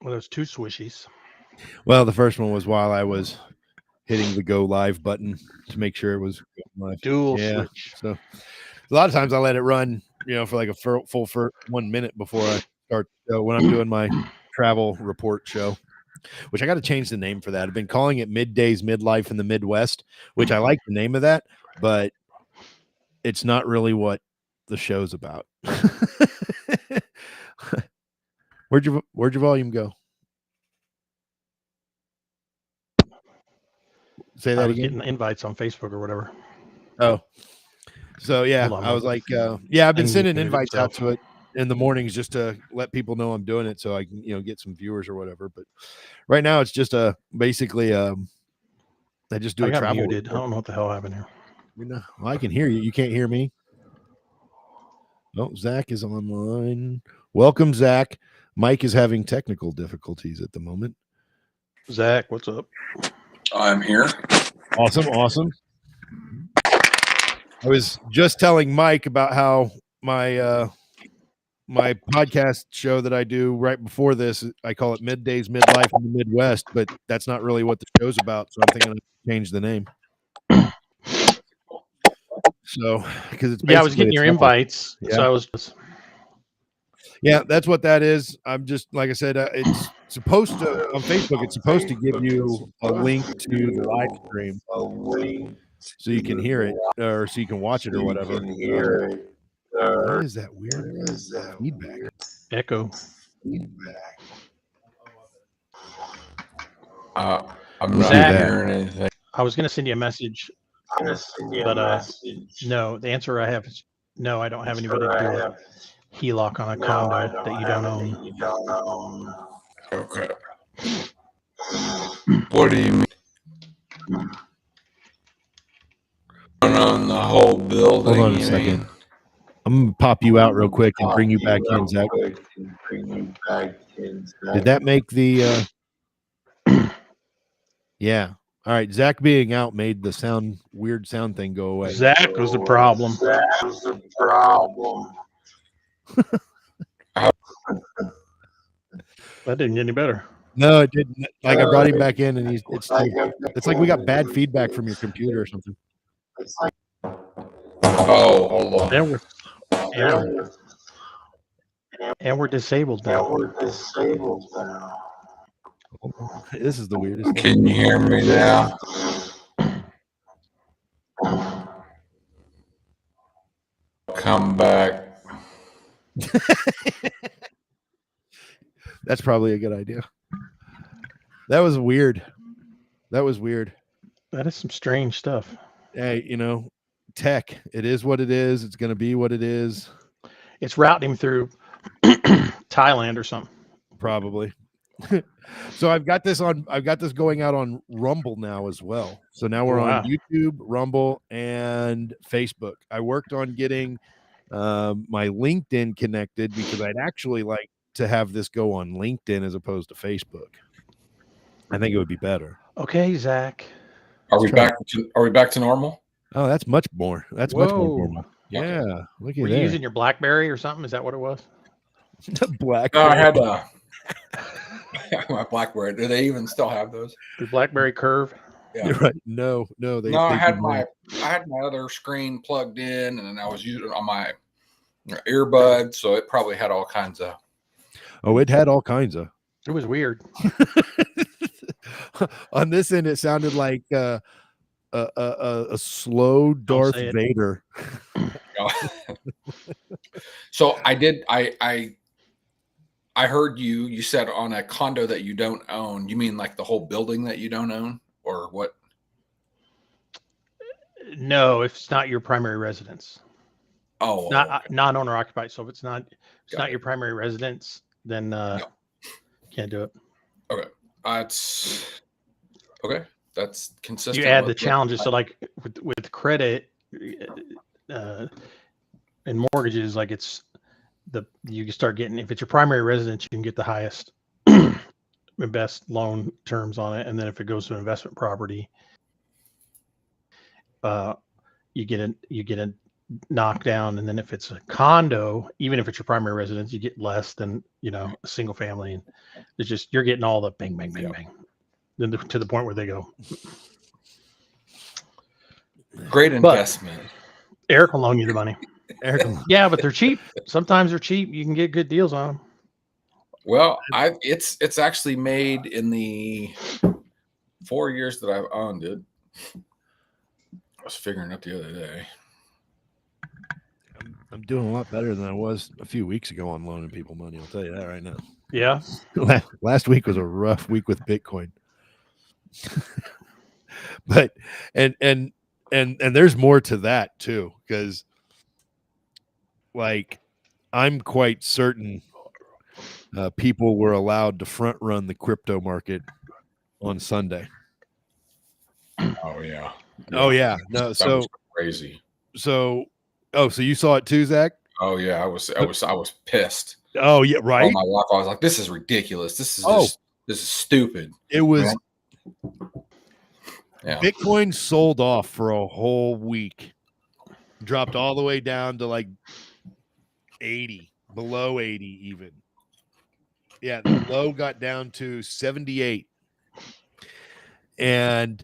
of those two swishies. Well, the first one was while I was hitting the go live button to make sure it was live. Dual switch. So a lot of times I let it run, for like a full 1 minute before I start when I'm doing my travel report show, which I got to change the name for that. I've been calling it Middays Midlife in the Midwest, which I like the name of that, but it's not really what the show's about. Where'd your volume go? Say that I was again. getting invites on Facebook or whatever. Oh, so yeah, I was like, I've been sending invites out to it in the mornings just to let people know I'm doing it, so I can, get some viewers or whatever. But right now, it's just basically I just do a travel. Muted. I don't know what the hell happened here. Well, I can hear you. You can't hear me. Oh, Zach is online. Welcome, Zach. Mike is having technical difficulties at the moment. Zach, what's up? I'm here. Awesome. I was just telling Mike about how my my podcast show that I do right before this, I call it Middays Midlife in the Midwest, but that's not really what the show's about. So I'm thinking I'll change the name. So, because it's I was getting your invites, so I was. Yeah, that's what that is. I'm just, like I said, it's supposed to, on Facebook, it's supposed to give you a link to the live stream so you can hear it, or so you can watch it or whatever. What is that weird feedback? Echo. I'm not hearing anything. I was going to send you a message, but no, the answer I have is no, I don't have anybody to do a HELOC on a condo that you don't own. Okay. What do you mean? On the whole building? Hold on a second. I'm going to pop you out real quick and bring you back in, Zach. Did that make the... Yeah. All right. Zach being out made the weird sound thing go away. Zach was the problem. That didn't get any better. No, it didn't. Like I brought him back in, and it's like we got bad feedback from your computer or something. Oh, hold on. And we're disabled now. This is the weirdest. Can you hear me now? Come back. That's probably a good idea. That was weird. That is some strange stuff. Hey, tech. It is what it is. It's going to be what it is. It's routing him through Thailand or something. Probably. So I've got this going out on Rumble now as well. So now we're on YouTube, Rumble, and Facebook. I worked on getting my LinkedIn connected because I'd actually like to have this go on LinkedIn as opposed to Facebook. I think it would be better. Okay, Zach. Are we back to normal? Oh, that's much more. That's much more normal. Yeah. Look at that. Were you using your BlackBerry or something? Is that what it was? BlackBerry. No, I had my BlackBerry. Do they even still have those? The BlackBerry Curve. Yeah. You're right. No. I had my other screen plugged in, and then I was using it on my earbud, so it probably had all kinds of. Oh, it had all kinds of. It was weird. On this end, it sounded like a slow Darth Vader. So I heard you said on a condo that you don't own. You mean like the whole building that you don't own, or what? No, if it's not your primary residence. Oh, not non-owner occupied. So if it's not your primary residence, then can't do it. Okay, that's okay. That's consistent. You add the challenges. So like with credit and mortgages, like you can start getting, if it's your primary residence, you can get the highest and best loan terms on it, and then if it goes to investment property, you get knock down. And then if it's a condo, even if it's your primary residence, you get less than, a single family. And it's just, you're getting all the bang, bang, bang, bang. Then to the point where they go. Great investment. Eric will loan you the money. Eric, Yeah, but they're cheap. Sometimes they're cheap. You can get good deals on them. Well, it's actually made in the 4 years that I've owned it. I was figuring it the other day. I'm doing a lot better than I was a few weeks ago on loaning people money. I'll tell you that right now. Yeah. Last week was a rough week with Bitcoin. But and there's more to that too, because like I'm quite certain people were allowed to front run the crypto market on Sunday. Oh yeah. Oh yeah. No, that so was crazy. So you saw it too, Zach? Oh yeah, I was pissed. Oh yeah, right. Oh, my wife, I was like, "This is ridiculous. This is stupid." It was. Yeah. Bitcoin sold off for a whole week, dropped all the way down to like 80, below 80 even. Yeah, the low got down to 78, and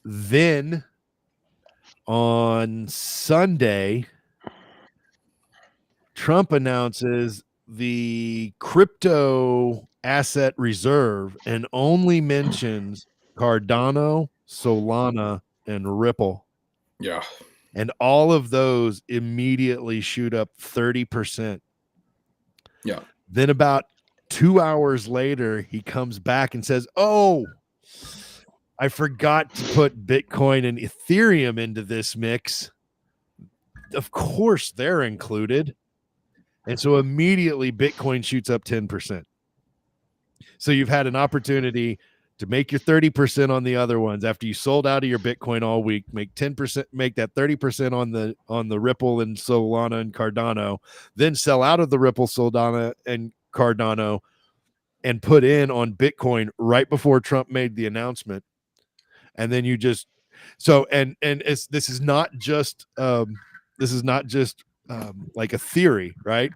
then on Sunday, Trump announces the crypto asset reserve and only mentions Cardano, Solana, and Ripple. Yeah. And all of those immediately shoot up 30%. Yeah. Then about 2 hours later, he comes back and says, "Oh, I forgot to put Bitcoin and Ethereum into this mix. Of course, they're included." And so immediately Bitcoin shoots up 10%. So you've had an opportunity to make your 30% on the other ones after you sold out of your Bitcoin all week, make 10%, make that 30% on the Ripple and Solana and Cardano, then sell out of the Ripple, Solana, and Cardano and put in on Bitcoin right before Trump made the announcement. And then you just this is not just like a theory, right?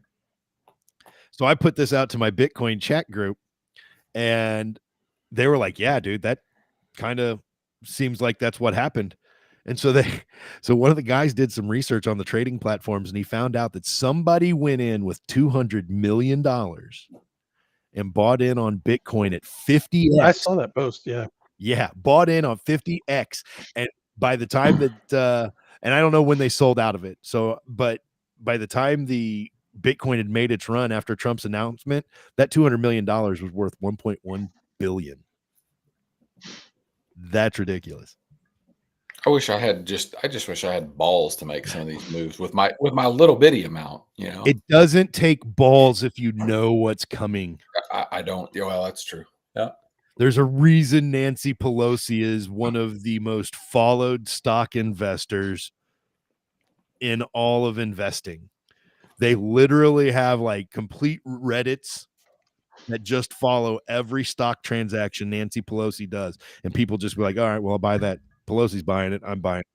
So I put this out to my Bitcoin chat group, and they were like, "Yeah, dude, that kind of seems like that's what happened." And so one of the guys did some research on the trading platforms, and he found out that somebody went in with $200 million and bought in on Bitcoin at 50x. I saw that post. Yeah. Yeah, bought in on 50x. And by the time that and I don't know when they sold out of it. So, but by the time the Bitcoin had made its run after Trump's announcement, that $200 million was worth $1.1 billion. That's ridiculous. I just wish I had balls to make some of these moves with my little bitty amount, It doesn't take balls if you know what's coming. I don't. Well, that's true. Yeah. There's a reason Nancy Pelosi is one of the most followed stock investors in all of investing. They literally have like complete Reddits that just follow every stock transaction Nancy Pelosi does. And people just be like, "All right, well, I'll buy that. Pelosi's buying it. I'm buying it."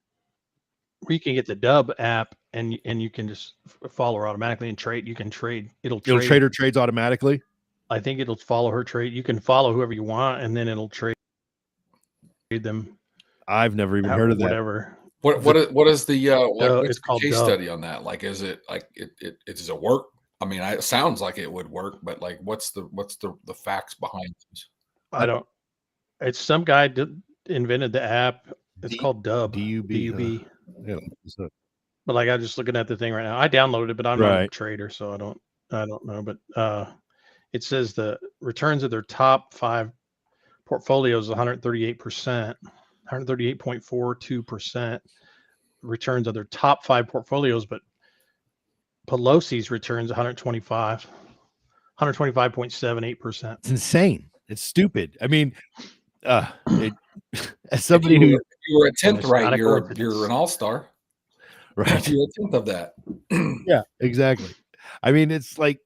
You can get the Dub app and you can just follow her automatically and trade. You can trade. It'll trade her trades automatically. I think it'll follow her trade. You can follow whoever you want, and then it'll trade them. I've never even heard of that. Whatever. What is the it's called case Dub. study on that? Like, is it like it does it work? I mean, it sounds like it would work, but like, what's the facts behind this? I don't. It's some guy invented the app. It's called Dub. D-U-B. Yeah. But like, I'm just looking at the thing right now. I downloaded it, but I'm not a trader, so I don't know. But it says the returns of their top 5 portfolios 138%, 138.42% returns of their top 5 portfolios, but Pelosi's returns 125.78%. It's insane. It's stupid. I mean, as somebody who you were a 10th right, you're an all-star. Right. You're a 10th of that. Yeah, exactly. I mean, it's like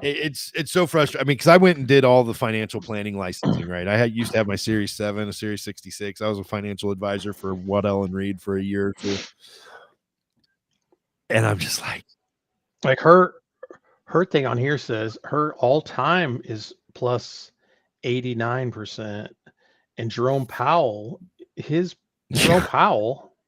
it's so frustrating. I mean, because I went and did all the financial planning licensing, right? I used to have my Series 7, a Series 66. I was a financial advisor for Waddell and Reed for a year or two. And I'm just like her thing on here says her all time is plus 89%, and Jerome Powell,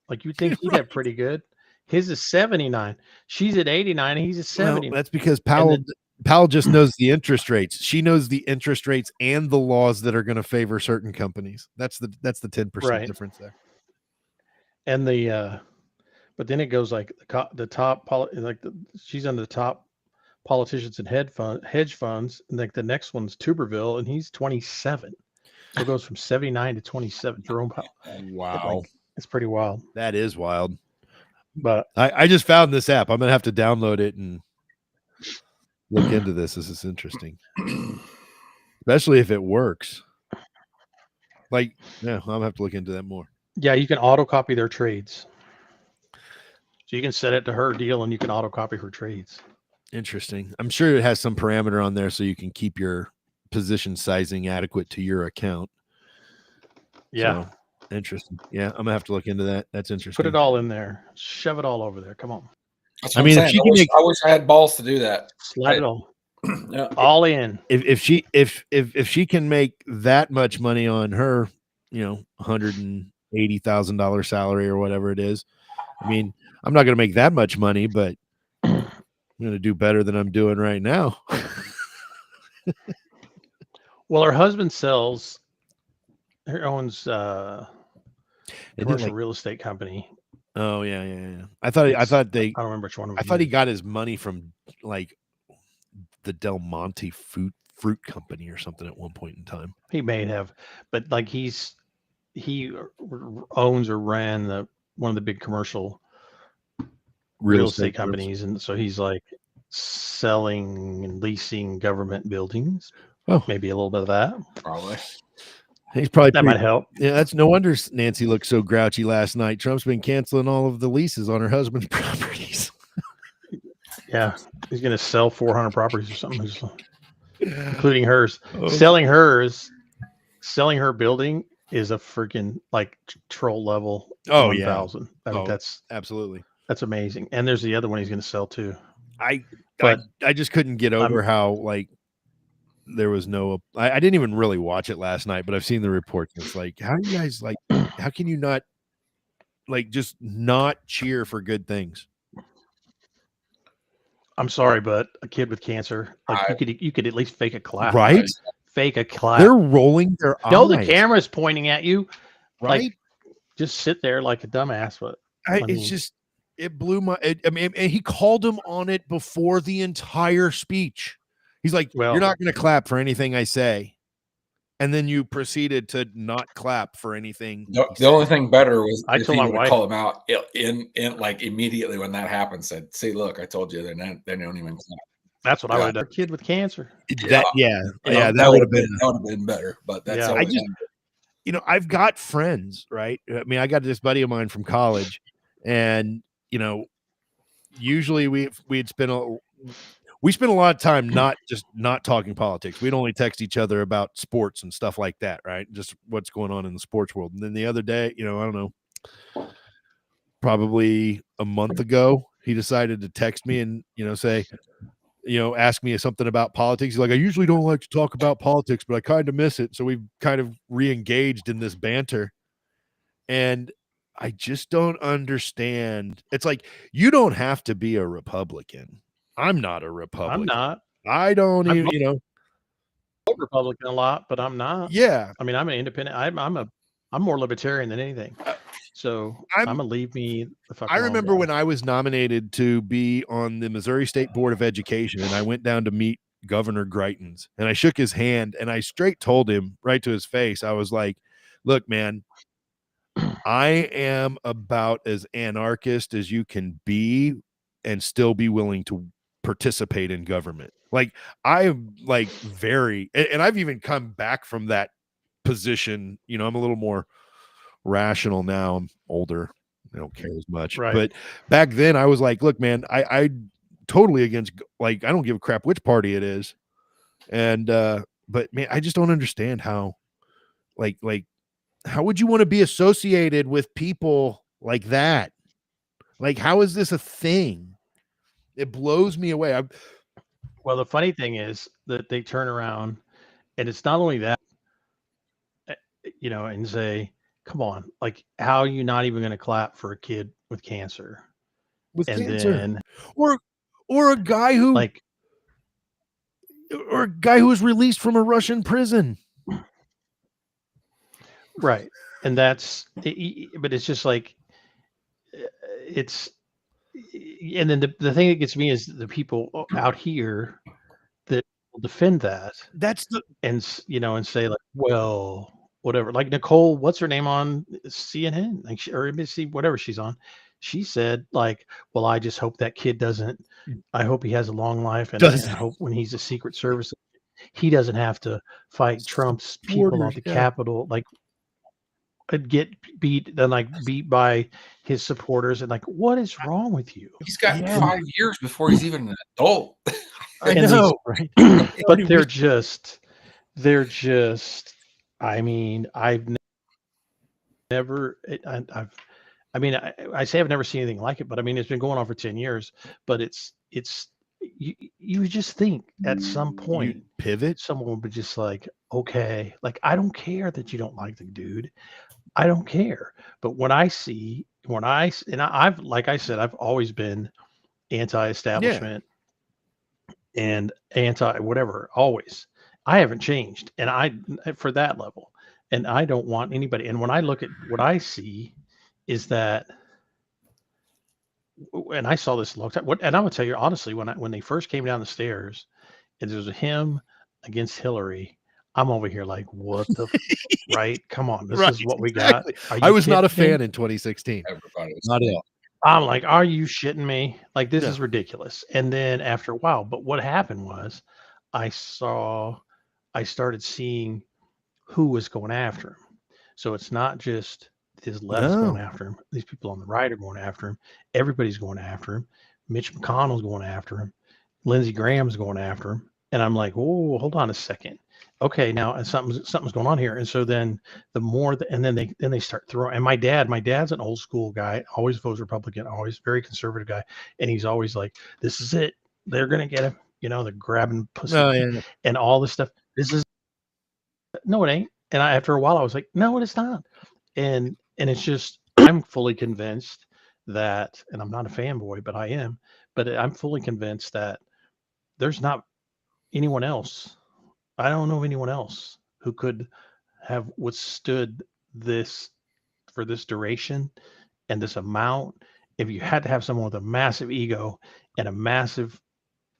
like you'd think he'd have pretty good. His is 79. She's at 89. And he's at 70. well, that's because Powell just knows the interest rates. She knows the interest rates and the laws that are going to favor certain companies. That's the 10% difference there. And but then it goes like the top she's on the top politicians and hedge funds, and like the next one's Tuberville, and he's 27. So it goes from 79 to 27. Jerome Powell. Wow, it's pretty wild. That is wild. But I just found this app. I'm gonna have to download it and look into this. This is interesting, especially if it works. Like, yeah, I'm gonna have to look into that more. Yeah, you can auto copy their trades. So you can set it to her deal, and you can auto copy her trades. Interesting. I'm sure it has some parameter on there so you can keep your position sizing adequate to your account. Yeah. So, interesting. Yeah, I'm gonna have to look into that. That's interesting. Put it all in there. Shove it all over there. Come on. I mean, if I wish I had balls to do that. Slide it all. All in. If she can make that much money on her, $180,000 salary or whatever it is, I mean, I'm not going to make that much money, but I'm going to do better than I'm doing right now. Well, her husband owns commercial real estate company. Oh yeah. I don't remember which one. I thought he got his money from like the Del Monte fruit company or something at one point in time. He may have, but like he owns or ran one of the big commercial real estate companies, and so he's like selling and leasing government buildings. Oh, maybe a little bit of that. Probably. He's probably that might help. Yeah, that's no wonder Nancy looked so grouchy last night. Trump's been canceling all of the leases on her husband's properties. Yeah, he's going to sell 400 properties or something, including hers. Selling her building is a freaking like troll level. Oh 1,000. Yeah, that's absolutely, that's amazing. And there's the other one he's going to sell too. I just couldn't get over how like there was no. I didn't even really watch it last night, but I've seen the reports. It's like, how do you guys like? How can you not like just not cheer for good things? I'm sorry, but a kid with cancer, like you could at least fake a clap, right? Fake a clap. They're rolling their eyes. No, the camera's pointing at you, right? Like, just sit there like a dumbass. But it blew my. I mean, and he called him on it before the entire speech. He's like, "You're not going to clap for anything I say," and then you proceeded to not clap for anything. The only thing better was I told my wife, call him out in like immediately when that happened. Said, "See, look, I told you." They don't even clap. That's what I would have done. A kid with cancer. That would have been better. But that's I've got friends, right? I mean, I got this buddy of mine from college, and usually we spend a lot of time not talking politics. We'd only text each other about sports and stuff like that, right? Just what's going on in the sports world. And then the other day, I don't know, probably a month ago, he decided to text me and, say, ask me something about politics. He's like, I usually don't like to talk about politics, but I kind of miss it. So we've kind of re-engaged in this banter. And I just don't understand. It's like, you don't have to be a Republican. I'm not a Republican. I'm not. I don't even, I'm Republican a lot, but I'm not. Yeah. I mean, I'm an independent. I'm more libertarian than anything. So I'm gonna leave me the fuck alone. I remember when I was nominated to be on the Missouri State Board of Education, and I went down to meet Governor Greitens, and I shook his hand, and I straight told him right to his face, I was like, look, man, I am about as anarchist as you can be and still be willing to participate in government. Like, I'm like and I've even come back from that position. I'm a little more rational now. I'm older. I don't care as much. Right. But back then I was like, look, man, I totally against, like, I don't give a crap which party it is. And, but man, I just don't understand how, like, how would you want to be associated with people like that? Like, how is this a thing? It blows me away. Well, the funny thing is that they turn around, and it's not only that, and say, "Come on, like, how are you not even going to clap for a kid with cancer?" With And cancer, then, or a guy who was released from a Russian prison. Right. And but it's just like, it's, and then the thing that gets me is the people out here that will defend that. That's the, and say like, well, whatever, like Nicole, what's her name on CNN, like or NBC, whatever she's on, she said like, well, I just hope that kid doesn't, I hope he has a long life, and I hope when he's a Secret Service, he doesn't have to fight Trump's people on the Capitol, like get beat by his supporters, and like, what is wrong with you? He's got 5 years before he's even an adult. I know, right? But they're just, I mean, I've never, I say I've never seen anything like it, but I mean, it's been going on for 10 years, but it's, you just think at some point You pivot. someone would just like, okay, like, I don't care that you don't like the dude. I don't care. But I've, like I said, I've always been anti-establishment and anti whatever, always. I haven't changed. And for that level, and I don't want anybody. And when I look at what I see is that, and I saw this a long time, and I'm gonna tell you honestly, when they first came down the stairs and there was him against Hillary, I'm over here like, what the right? Come on, this is what we got. I was not a fan in 2016. Everybody was Not at all. I'm like, are you shitting me? Like, this is ridiculous. And then after a while, but what happened was I started seeing who was going after him. So it's not just his left's going after him. These people on the right are going after him. Everybody's going after him. Mitch McConnell's going after him. Lindsey Graham's going after him. And I'm like, oh, hold on a second. Okay, now and something's going on here. And so then the more, and then they start throwing. And my dad's an old school guy, always votes Republican, always very conservative guy, and he's always like, this is it. They're gonna get him. They're grabbing pussy and all this stuff. This is, no, it ain't. And after a while, I was like, no, it is not. And it's just, I'm fully convinced that, and I'm not a fanboy, but I am. But I'm fully convinced that there's not anyone else. I don't know of anyone else who could have withstood this for this duration and this amount. If you had to have someone with a massive ego and a massive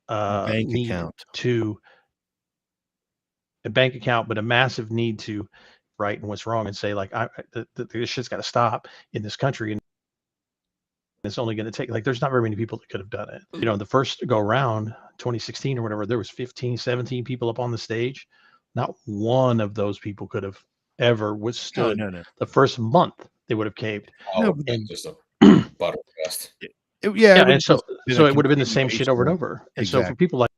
bank need account to a bank account, but a massive need to right and what's wrong and say like, this shit's got to stop in this country, and it's only going to take, like, there's not very many people that could have done it. The first go around 2016 or whatever, there was 15, 17 people up on the stage. Not one of those people could have ever withstood the first month. They would have caved. And just a butter fest. And so it would have been the same shit over and over. And so for people like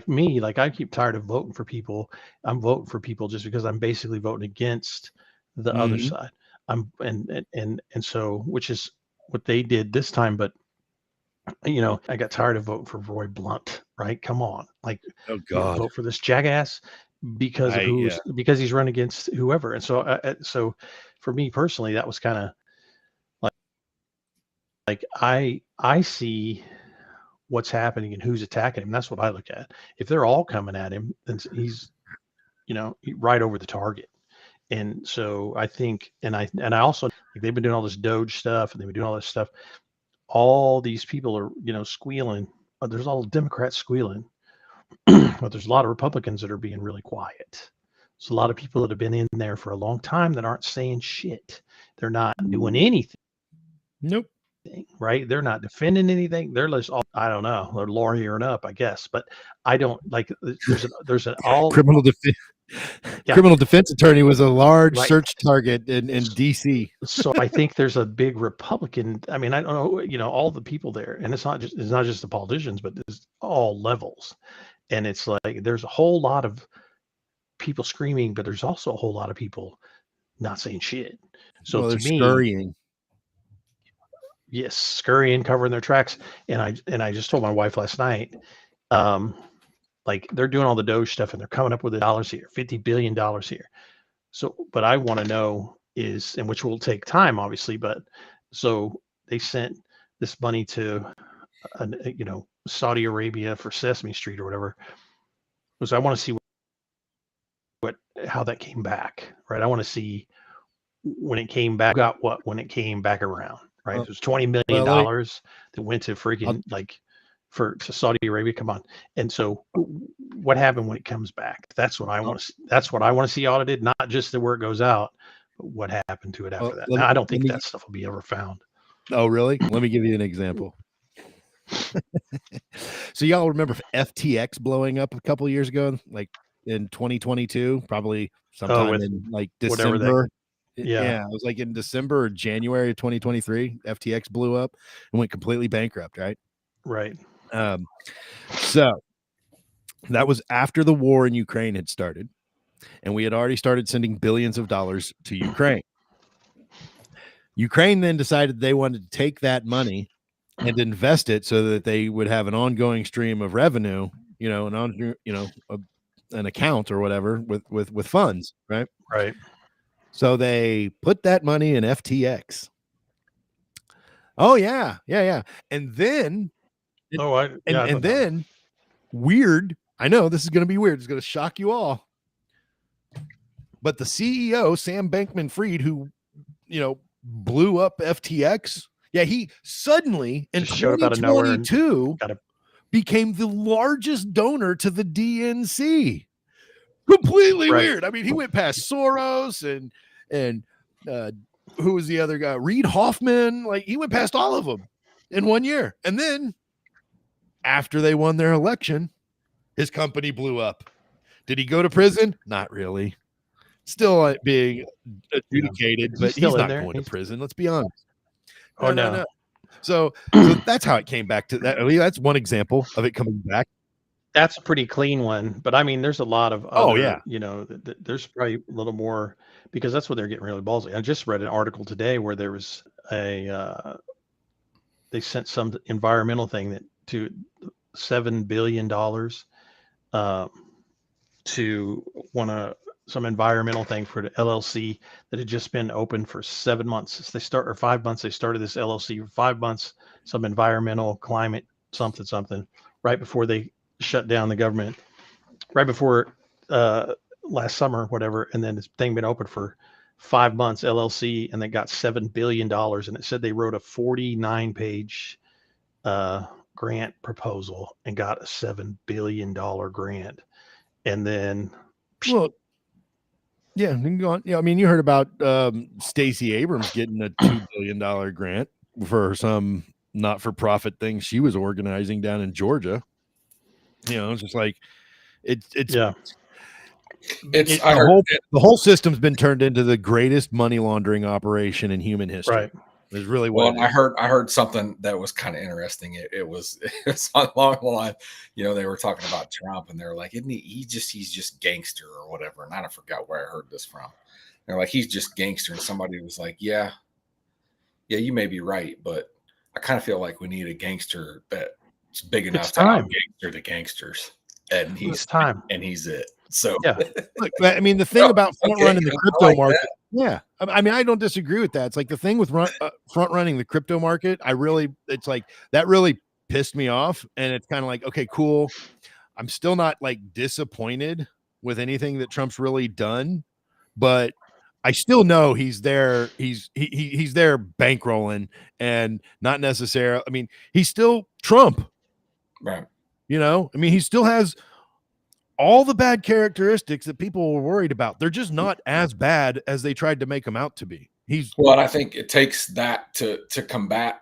me, like, I keep tired of voting for people. I'm voting for people just because I'm basically voting against the other side. And so, which is what they did this time. But I got tired of voting for Roy Blunt, right? Come on, like, oh god, vote for this jackass because of because he's run against whoever. And so for me personally, that was kind of like I see what's happening and who's attacking him. That's what I look at. If they're all coming at him, then he's right over the target. And so I think, and I also, like, they've been doing all this Doge stuff, and they've been doing all this stuff. All these people are, squealing. There's all Democrats squealing, but there's a lot of Republicans that are being really quiet. There's a lot of people that have been in there for a long time that aren't saying shit. They're not doing anything. Nope. Right? They're not defending anything. They're just all, I don't know. They're lawyering up, I guess. But I don't like. There's an all criminal defense. Criminal defense attorney was a large search target in DC. So I think there's a big Republican. I mean, I don't know, all the people there, and it's not just the politicians, but it's all levels. And it's like there's a whole lot of people screaming, but there's also a whole lot of people not saying shit. So to me, scurrying. yes, scurrying, covering their tracks. And I just told my wife last night, like they're doing all the Doge stuff and they're coming up with the dollars here, $50 billion here. So, but I want to know is, and which will take time, obviously, but so they sent this money to, Saudi Arabia for Sesame Street or whatever. Because I want to see how that came back, right? I want to see when it came back, when it came back around, right? It was $20 million that went to freaking to Saudi Arabia. Come on. And so what happened when it comes back? That's what I want to see. That's what I want to see audited, not just where it goes out, but what happened to it after that. Now, I don't think that stuff will be ever found. Oh, really? Let me give you an example. So y'all remember FTX blowing up a couple of years ago, like in 2022, probably sometime in like December. Yeah, it was like in December or January of 2023. FTX blew up and went completely bankrupt, right? Right. So that was after the war in Ukraine had started, and we had already started sending billions of dollars to Ukraine. Ukraine then decided they wanted to take that money and invest it so that they would have an ongoing stream of revenue, an account or whatever with funds, right? Right. So they put that money in FTX. Oh yeah. And then, then weird. I know this is going to be weird. It's going to shock you all. But the CEO, Sam Bankman-Fried, who, blew up FTX. Yeah, he suddenly in 2022 became the largest donor to the DNC. Completely weird. I mean, he went past Soros and who was the other guy? Reid Hoffman. Like, he went past all of them in 1 year. And then after they won their election, his company blew up. Did he go to prison? Not really. Still being adjudicated, but he's not going to prison. Let's be honest. No. So that's how it came back to that. I mean, that's one example of it coming back. That's a pretty clean one, but I mean, there's a lot of other, there's probably a little more, because that's what they're getting really ballsy. I just read an article today where there was they sent some environmental thing to $7 billion to some environmental thing for the LLC that had just been open for 7 months. They 5 months. They started this LLC for 5 months, some environmental climate, something, right before they shut down the government, right before last summer, whatever. And then this thing been open for 5 months, LLC, and they got $7 billion. And it said they wrote a 49-page grant proposal and got a $7 billion grant. And then, well, yeah, you can go on. Yeah, I mean, you heard about Stacey Abrams getting a $2 billion grant for some not-for-profit thing she was organizing down in Georgia. It's just like the whole system's been turned into the greatest money laundering operation in human history. Right. It's really what I heard something that was kind of interesting. It was along the line, they were talking about Trump and they're like, isn't he's just gangster or whatever. And I forgot where I heard this from. They're like, he's just gangster. And somebody was like, yeah, you may be right, but I kind of feel like we need a gangster that's big enough to out-gangster the gangsters. And he's it. So yeah, look, I mean, the thing about front running the crypto market. Yeah, I mean, I don't disagree with that. It's like the thing with front running the crypto market. It's like that really pissed me off, and it's kind of like, okay, cool. I'm still not like disappointed with anything that Trump's really done, but I still know he's there. He's there bankrolling and not necessarily. I mean, he's still Trump, right? I mean, he still has all the bad characteristics that people were worried about. They're just not as bad as they tried to make him out to be. And I think it takes that to combat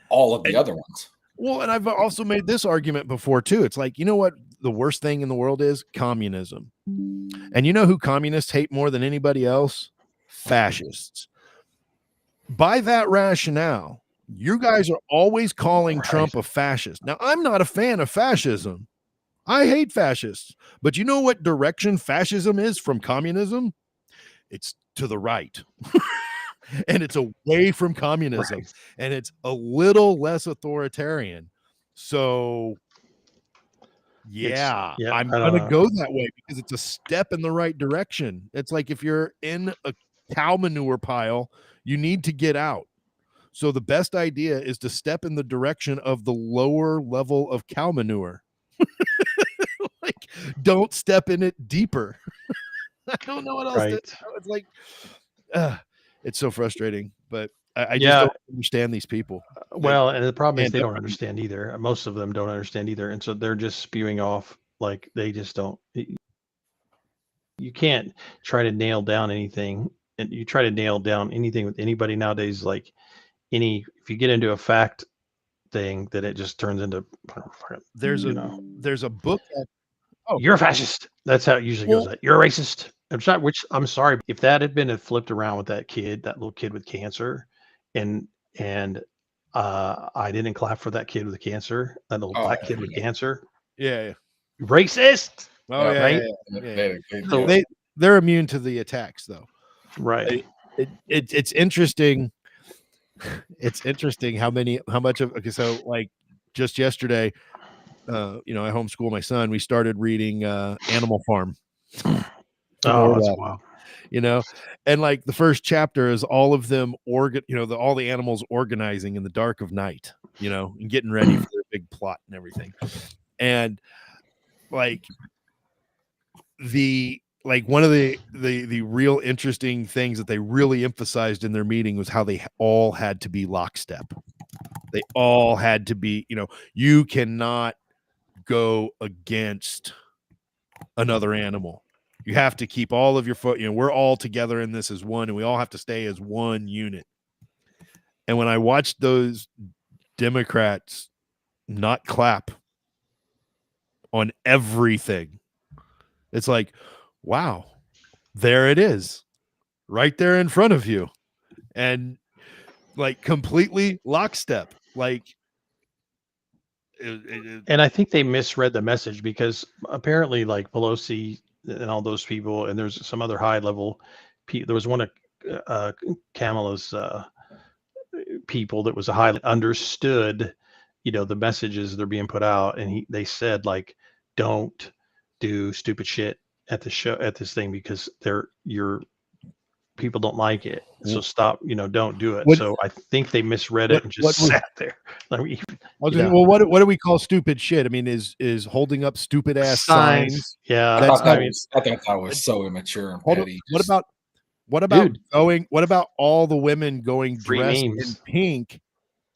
all of the other ones. Well, and I've also made this argument before too. It's like, you know what the worst thing in the world is? Communism. And you know who communists hate more than anybody else? Fascists. By that rationale, you guys are always calling Trump a fascist. Now, I'm not a fan of fascism. I hate fascists, but you know what direction fascism is from communism? It's to the right. and it's away from communism, Right. and it's a little less authoritarian. So yeah, Yeah, I'm I don't gonna know. go that way because it's a step in the right direction. It's like if you're in a cow manure pile, you need to get out. So the best idea is to step in the direction of the lower level of cow manure. Like, don't step in it deeper. I don't know what else to. Right. It's like, it's so frustrating. But I just Yeah. don't understand these people. Well, and the problem is and they don't understand either. Most of them don't understand either, and so they're just spewing off like they just don't. You can't try to nail down anything, and you try to nail down anything with anybody nowadays. Like if you get into a fact thing, that it just turns into there's you a know, there's a book. Oh, you're a fascist. That's how it usually goes. well, You're a racist. I'm sorry if that had been flipped around with that little kid with cancer, and and I didn't clap for that kid with cancer, that little black kid with cancer. yeah. Racist. Oh yeah, Right? So they're immune to the attacks, though. Right. It's interesting. It's interesting how much of okay. So like just yesterday, I homeschool my son. We started reading Animal Farm. Oh, that's wild. And like the first chapter is all of them all the animals organizing in the dark of night, and getting ready for their big plot and everything. And like one of the real interesting things that they really emphasized in their meeting was how they all had to be lockstep. They all had to be, you cannot go against another animal. You have to keep all of your foot, we're all together in this as one, and we all have to stay as one unit. And when I watched those Democrats not clap on everything, it's like, wow, there it is, right there in front of you, and like completely lockstep. Like, and I think they misread the message, because apparently, like Pelosi and all those people, and there's some other high level people. There was one of Kamala's people that was a high understood, the messages that are being put out, and they said, like, don't do stupid shit at the show, at this thing, because your people don't like it, so stop, don't do it. So I think they misread it and just sat there. Well, what do we call stupid shit? I mean, is holding up stupid ass signs. Yeah, I thought that was so immature and petty. What about all the women going dressed in pink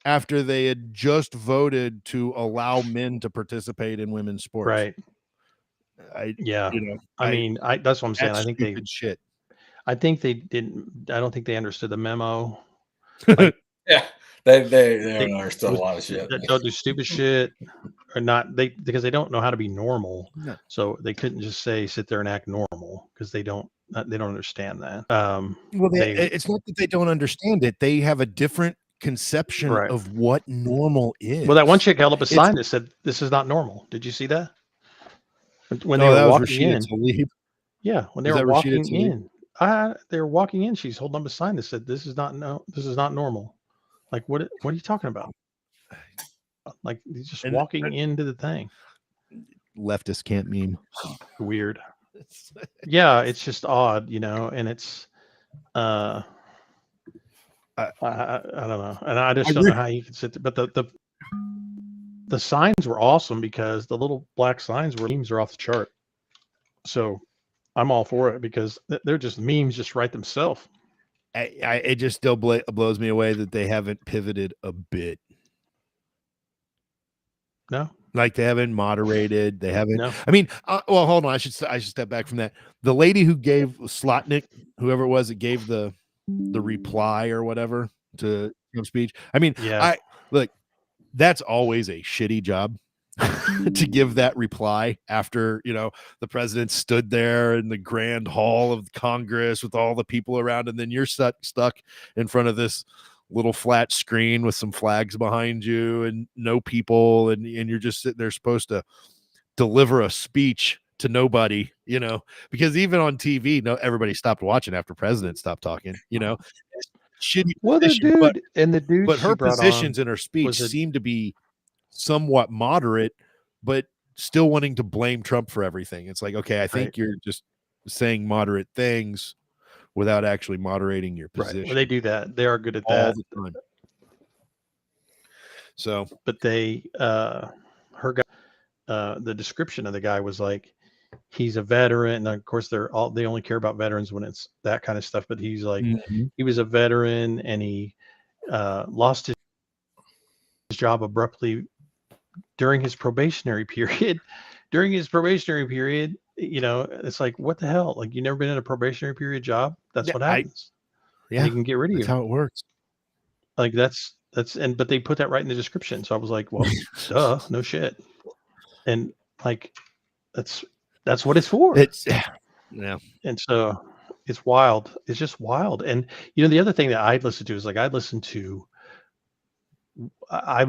after they had just voted to allow men to participate in women's sports? Right. That's what I'm saying. I think shit. I think they didn't. I don't think they understood the memo. Like, yeah, they understood a lot of shit. Don't do stupid shit, or not. Because they don't know how to be normal. No. So they couldn't just sit there and act normal, because they don't understand that. It's not that they don't understand it. They have a different conception of what normal is. Well, that one chick held up a sign that said, "This is not normal." Did you see that? When they were walking in. Yeah, when they were walking in. They were walking in. She's holding up a sign that said, "This is not normal." Like, what are you talking about? Like, he's just walking into the thing. Leftists can't meme. Weird. Yeah, it's just odd, and it's I don't know, and I just don't know how you can sit there. But the signs were awesome, because the little black signs memes are off the chart. So I'm all for it, because they're just memes, just write themselves. It just still blows me away that they haven't pivoted a bit. No, like they haven't moderated. They haven't. No. I mean, well, hold on. I should step back from that. The lady who gave Slotnick, whoever it was that gave the reply or whatever to Trump's speech. I mean, yeah. Look, that's always a shitty job. To give that reply after the president stood there in the grand hall of Congress with all the people around, and then you're stuck in front of this little flat screen with some flags behind you and no people, and you're just sitting there supposed to deliver a speech to nobody, because even on TV, everybody stopped watching after president stopped talking. shitty Well, the position, but dude her she brought positions on in her speech was a seem to be somewhat moderate, but still wanting to blame Trump for everything. It's like, okay, I think right. you're just saying moderate things without actually moderating your Right. position Well, they do that. They are good at all that. the time. So, But they, her guy, the description of the guy was like, he's a veteran. And of course, they only care about veterans when it's that kind of stuff. But he's like, he was a veteran and he lost his job abruptly during his probationary period. During his probationary period, it's like, what the hell? Like, you never been in a probationary period job? That's yeah, what happens. yeah, They can get rid of that's you. how it works. Like but they put that right in the description. So I was like, well, duh, no shit. And like, that's what it's for. It's yeah. And so it's wild. It's just wild. And the other thing that I'd listen to is like I'm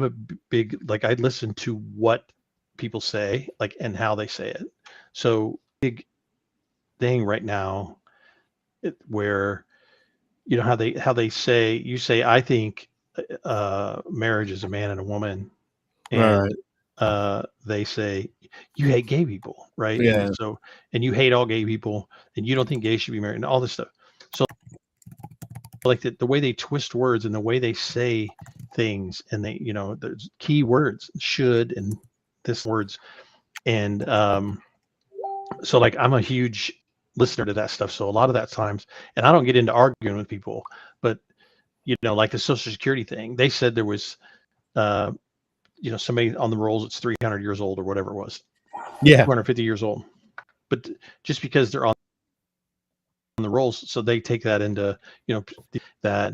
a big, like, I'd listen to what people say, like, and how they say it. So big thing right now, where how they say, you say, I think marriage is a man and a woman, and they say you hate gay people, right? Yeah. And you hate all gay people, and you don't think gays should be married, and all this stuff. So like the way they twist words and the way they say things, and they, there's key words, should, and this words, and so like I'm a huge listener to that stuff. So a lot of that times, and I don't get into arguing with people, but like the Social Security thing, they said there was somebody on the rolls that's 300 years old or whatever it was. Yeah. 250 years old. But just because they're on the rolls, so they take that into, that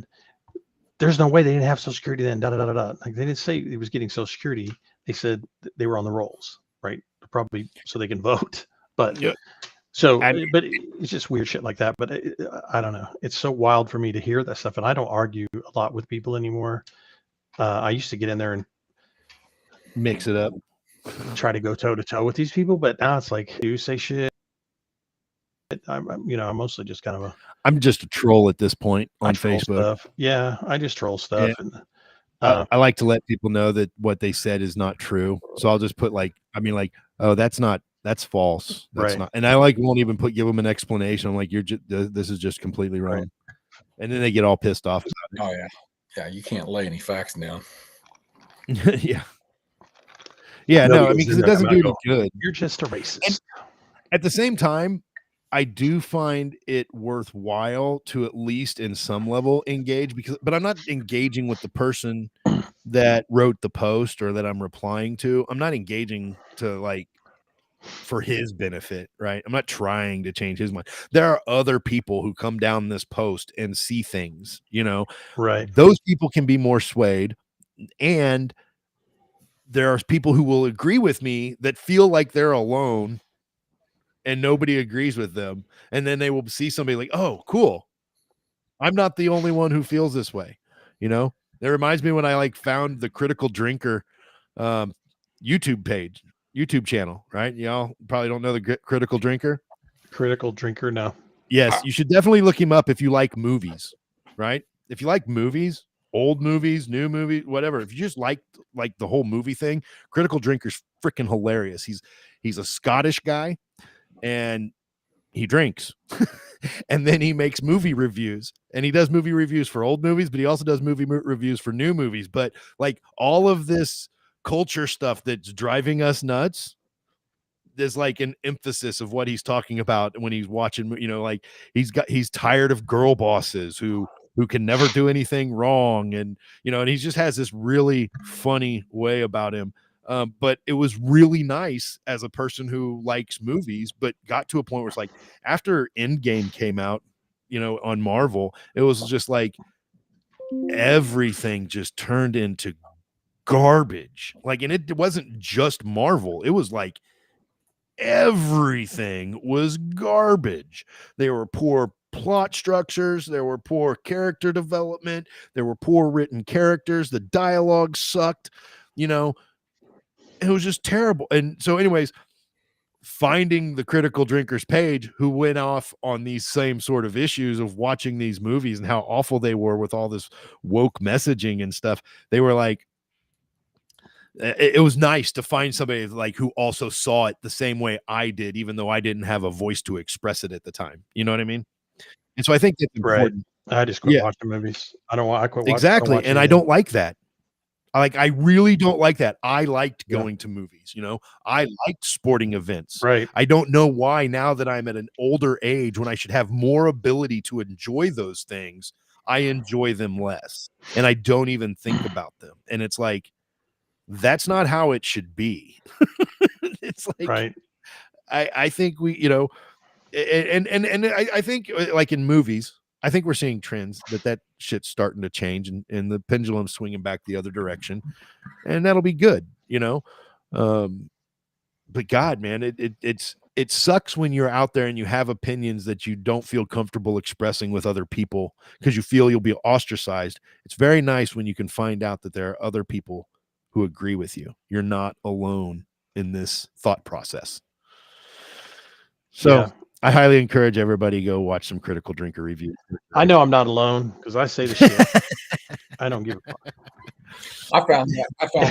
there's no way they didn't have Social Security then, da da da da da. Like, they didn't say he was getting Social Security. They said they were on the rolls, right? Probably so they can vote. But yeah. But it's just weird shit like that. But I don't know. It's so wild for me to hear that stuff, and I don't argue a lot with people anymore. I used to get in there and mix it up, try to go toe to toe with these people, but now it's like, you say shit. I'm mostly just kind of I'm just a troll at this point on Facebook. Stuff. Yeah, I just troll stuff. Yeah. And I like to let people know that what they said is not true. So I'll just put oh, that's false. That's right. not. And I won't even give them an explanation. I'm like, this is just completely wrong. Right. And then they get all pissed off about it. Oh yeah. Yeah. You can't lay any facts down. Yeah. Yeah. No, I mean, because it doesn't do any good. You're just a racist. And at the same time, I do find it worthwhile to at least in some level engage, but I'm not engaging with the person that wrote the post or that I'm replying to. I'm not engaging to for his benefit, right? I'm not trying to change his mind. There are other people who come down this post and see things, right? Those people can be more swayed, and there are people who will agree with me that feel like they're alone and nobody agrees with them. And then they will see somebody like, oh, cool. I'm not the only one who feels this way. That reminds me when I found the Critical Drinker YouTube channel, right? Y'all probably don't know the Critical Drinker. Critical Drinker, no. Yes, you should definitely look him up if you like movies, right? If you like movies, old movies, new movies, whatever. If you just like the whole movie thing, Critical Drinker's freaking hilarious. He's a Scottish guy, and he drinks. And then he makes movie reviews, and he does movie reviews for old movies, but he also does movie reviews for new movies. But all of this culture stuff that's driving us nuts, there's an emphasis of what he's talking about when he's watching, he's tired of girl bosses who can never do anything wrong. And, and he just has this really funny way about him. But it was really nice as a person who likes movies, but got to a point where it's after Endgame came out, on Marvel, it was just everything just turned into garbage. And it wasn't just Marvel. It was everything was garbage. There were poor plot structures. There were poor character development. There were poor written characters. The dialogue sucked. It was just terrible. And so anyways, finding the Critical Drinkers page who went off on these same sort of issues of watching these movies and how awful they were with all this woke messaging and stuff. They were like, it was nice to find somebody like who also saw it the same way I did, even though I didn't have a voice to express it at the time. You know what I mean? And so I think it's important. I just quit watching movies. I quit watching. Exactly. And I don't like that. I really don't like that. I liked going to movies, you know. I liked sporting events. Right. I don't know why now that I'm at an older age when I should have more ability to enjoy those things, I enjoy them less. And I don't even think about them. And it's like, that's not how it should be. It's like, right. I think we, you know, and I think like in movies, I think we're seeing trends that shit's starting to change and the pendulum's swinging back the other direction, and that'll be good, you know. But God, man, it sucks when you're out there and you have opinions that you don't feel comfortable expressing with other people because you feel you'll be ostracized. It's very nice when you can find out that there are other people who agree with you. You're not alone in this thought process. So I highly encourage everybody to go watch some Critical Drinker reviews. I know I'm not alone because I say the shit. I don't give a fuck. I found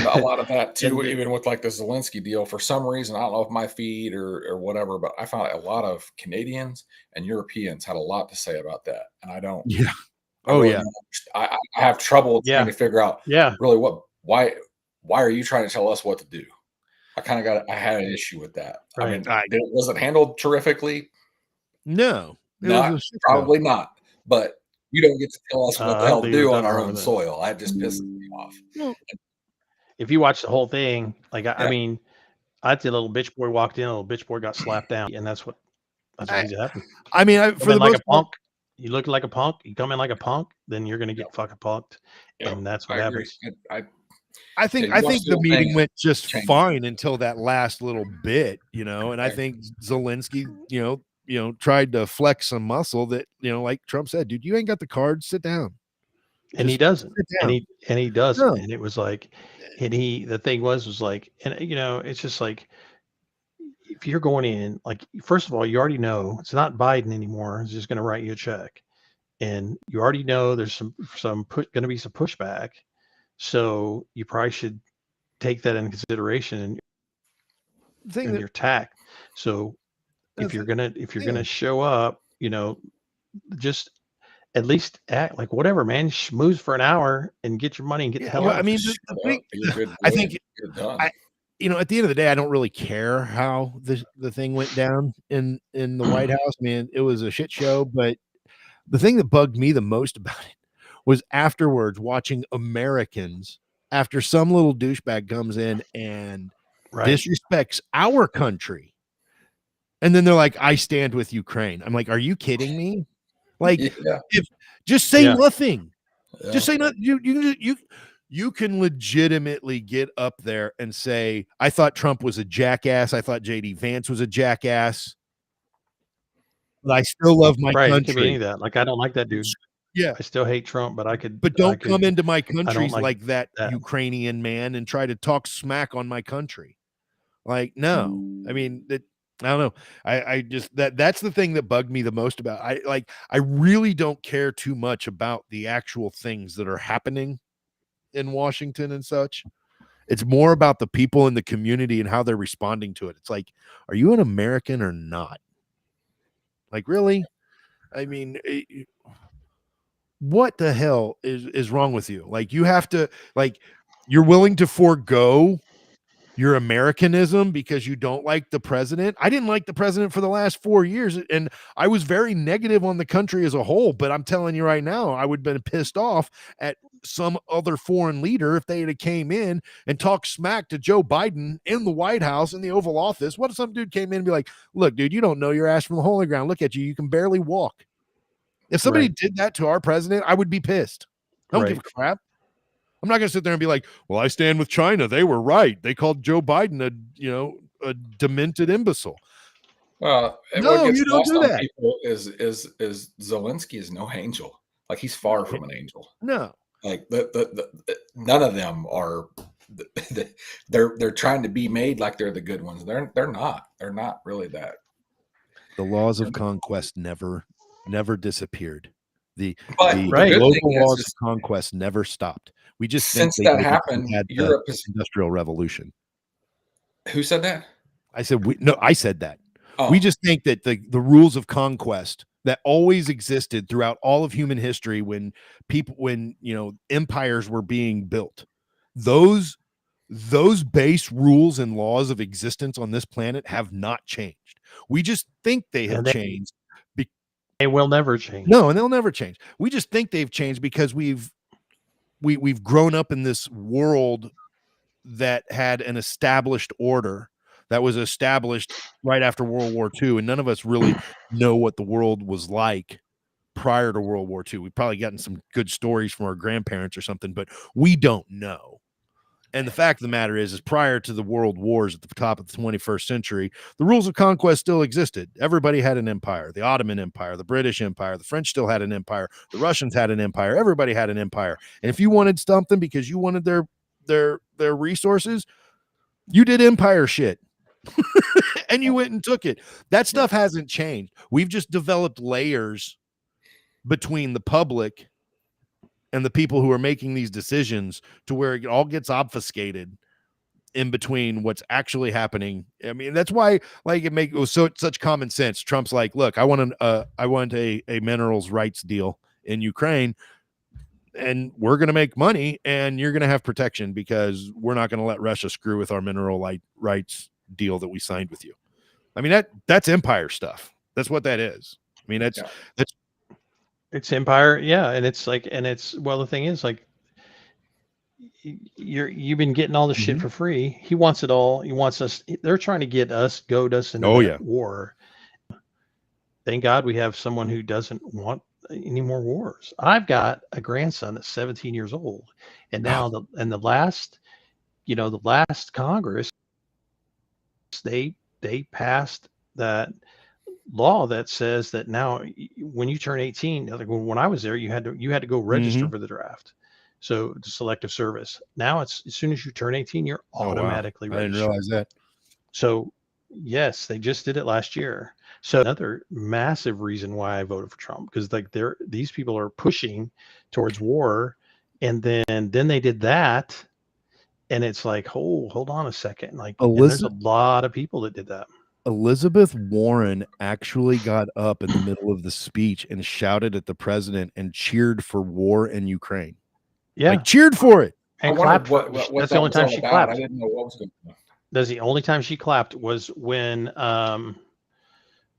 a lot of that too, even with like the Zelensky deal. For some reason, I don't know if my feed or whatever, but I found a lot of Canadians and Europeans had a lot to say about that, and I don't. Yeah. I have trouble trying to figure out. Really, why are you trying to tell us what to do? I had an issue with that. Right. I mean, was it handled terrifically? No, probably not. But you don't get to tell us what the hell to do on our own soil. That just pisses me off. If you watch the whole thing, like I mean, I'd say a little bitch boy walked in, a little bitch boy got slapped down, and that's what happened. I mean, for the like most a punk, you look like a punk. You come in like a punk, then you're gonna get fucking punked, and that's what happens. I think the meeting went just fine until that last little bit, you know, and I think Zelensky, you know, tried to flex some muscle that, you know, like Trump said, dude, you ain't got the cards, sit down. And he doesn't. And he doesn't. No. And it was like, the thing was like, and you know, it's just like, if you're going in, like, first of all, you already know it's not Biden anymore. He's just going to write you a check. And you already know there's going to be some pushback. So you probably should take that into consideration in your tack. So if you're gonna show up, you know, just at least act like whatever, man. Schmooze for an hour and get your money and get the hell out. I mean, I think you know, at the end of the day, I don't really care how the thing went down in the White House. I mean, it was a shit show, but the thing that bugged me the most about it was afterwards watching Americans after some little douchebag comes in and disrespects our country. And then they're like, I stand with Ukraine. I'm like, are you kidding me? Like, just say nothing. Yeah. Just say nothing. You can legitimately get up there and say, I thought Trump was a jackass. I thought JD Vance was a jackass. But I still love my country. It could be any of that. Like, I don't like that dude. Yeah, I still hate Trump, but I could. But don't come into my country like that Ukrainian man and try to talk smack on my country. Like, no, I mean that. I don't know. I just that's the thing that bugged me the most about. I really don't care too much about the actual things that are happening in Washington and such. It's more about the people in the community and how they're responding to it. It's like, are you an American or not? Like, really? I mean. What the hell is wrong with you? Like, you have to, like, you're willing to forego your Americanism because you don't like the president. I didn't like the president for the last 4 years, and I was very negative on the country as a whole, but I'm telling you right now, I would have been pissed off at some other foreign leader if they had came in and talked smack to Joe Biden in the White House, in the Oval Office. What if some dude came in and be like, look, dude, you don't know your ass from the hole in the ground. Look at you. You can barely walk. If somebody did that to our president, I would be pissed. I don't give a crap. I'm not going to sit there and be like, well, I stand with China. They were right. They called Joe Biden a demented imbecile. No, you don't do that. Is Zelensky is no angel. Like, he's far from an angel. No. Like none of them are they're trying to be made like they're the good ones. They're not. They're not really that. The laws of conquest never disappeared. The But the the good global thing laws is of conquest never stopped. We just think since they that did because we happened, had the Europe is. Industrial Revolution. Who said that? I said I said that. Oh. We just think that the rules of conquest that always existed throughout all of human history when empires were being built, those base rules and laws of existence on this planet have not changed. We just think they have changed. They will never change. No, and they'll never change. We just think they've changed because we've grown up in this world that had an established order that was established right after World War II, and none of us really know what the world was like prior to World War II. We've probably gotten some good stories from our grandparents or something, but we don't know. And the fact of the matter is prior to the world wars at the top of the 21st century, the rules of conquest still existed. Everybody had an empire. The Ottoman Empire, the British Empire, the French still had an empire. The Russians had an empire. Everybody had an empire. And if you wanted something because you wanted their resources, you did empire shit. And you went and took it. That stuff hasn't changed. We've just developed layers between the public and the people who are making these decisions to where it all gets obfuscated in between what's actually happening. I mean, that's why it was such common sense. Trump's like, look, I want a minerals rights deal in Ukraine, and we're going to make money and you're going to have protection because we're not going to let Russia screw with our mineral rights deal that we signed with you. I mean, that's empire stuff. That's what that is. I mean, that's it's empire. Yeah. And it's like, the thing is like, you've been getting all this shit for free. He wants it all. He wants us. They're trying to goad us into war. Thank God we have someone who doesn't want any more wars. I've got a grandson that's 17 years old, and now the last Congress, they passed that law that says that now when you turn 18, like when I was there, you had to go register for the draft. So the selective service. Now it's as soon as you turn 18, you're automatically registered. I didn't realize that. So yes, they just did it last year. So another massive reason why I voted for Trump, because like these people are pushing towards war, and then they did that, and it's like, hold on a second, like there's a lot of people that did that. Elizabeth Warren actually got up in the middle of the speech and shouted at the president and cheered for war in Ukraine. Yeah, like cheered for it and clapped. That's the only time she clapped. I didn't know what was going on. That's the only time she clapped was when